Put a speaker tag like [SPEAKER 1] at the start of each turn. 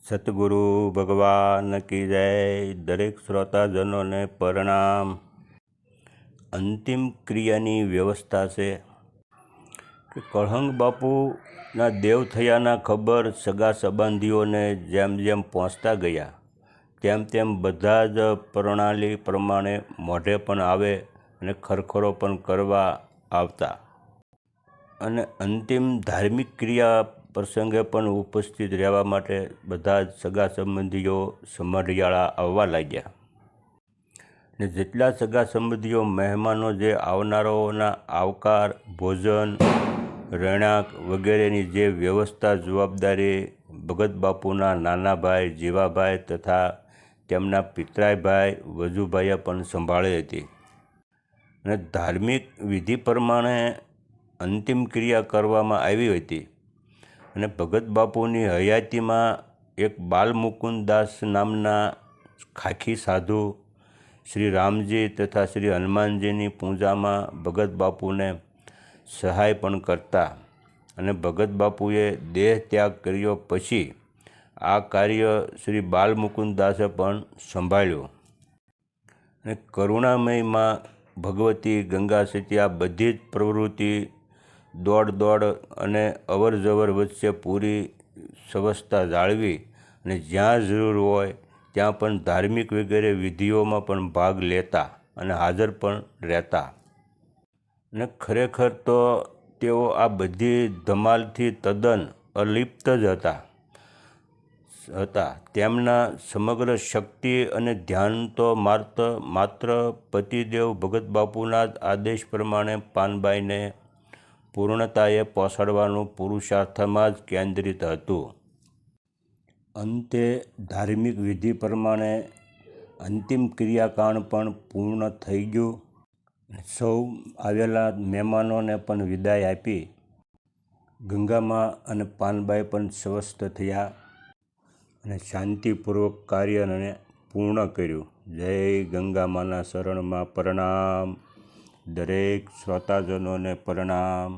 [SPEAKER 1] સતગુરુ ભગવાન કી જય. દરેક શ્રોતાજનોને પ્રણામ. અંતિમ ક્રિયાની વ્યવસ્થા છે કે કળહંગ બાપુના દેવ થયાના ખબર સગા સંબંધીઓને જેમ જેમ પહોંચતા ગયા તેમ તેમ બધા જ પ્રણાલી પ્રમાણે મોઢે પણ આવે અને ખરખરો પણ કરવા આવતા અને અંતિમ ધાર્મિક ક્રિયા પ્રસંગે પણ ઉપસ્થિત રહેવા માટે બધા જ સગા સંબંધીઓ સમઢિયાળા આવવા લાગ્યા. ને જેટલા સગા સંબંધીઓ મહેમાનો જે આવનારાઓના આવકાર, ભોજન, રહેણાંક વગેરેની જે વ્યવસ્થા જવાબદારી ભગત બાપુના નાના ભાઈ જીવાભાઈ તથા તેમના પિતરાઈ ભાઈ વજુભાઈએ પણ સંભાળી હતી. અને ધાર્મિક વિધિ પ્રમાણે અંતિમ ક્રિયા કરવામાં આવી હતી. અને ભગત બાપુની હયાતીમાં એક બાલમુકુદાસ નામના ખાખી સાધુ શ્રી રામજી તથા શ્રી હનુમાનજીની પૂજામાં ભગત બાપુને સહાય પણ કરતા. અને ભગત બાપુએ દેહ ત્યાગ કર્યો પછી આ કાર્ય શ્રી બાલમુકુદાસે પણ સંભાળ્યું. અને કરુણામય માં ભગવતી ગંગા સતી આ બધી જ પ્રવૃત્તિ દોડ અને અવર જવર વચ્ચે પૂરી સ્વસ્થતા જાળવી અને જ્યાં જરૂર હોય ત્યાં પણ ધાર્મિક વગેરે વિધિઓમાં પણ ભાગ લેતા અને હાજર પણ રહેતા. અને ખરેખર તો તેઓ આ બધી ધમાલથી તદ્દન અલિપ્ત જ હતા. તેમના સમગ્ર શક્તિ અને ધ્યાન તો માત્ર પતિદેવ ભગત બાપુના જ આદેશ પ્રમાણે પાનબાઈને પૂર્ણતાએ પહોંચાડવાનું પુરુષાર્થમાં જ કેન્દ્રિત હતું. અંતે ધાર્મિક વિધિ પ્રમાણે અંતિમ ક્રિયાકાંડ પણ પૂર્ણ થઈ ગયું. સૌ આવેલા મહેમાનોને પણ વિદાય આપી ગંગામા અને પાનબાઈ પણ સ્વસ્થ થયા અને શાંતિપૂર્વક કાર્યને પૂર્ણ કર્યું. જય ગંગામાના શરણમાં પ્રણામ. દરેક શ્રોતાજનોને પ્રણામ.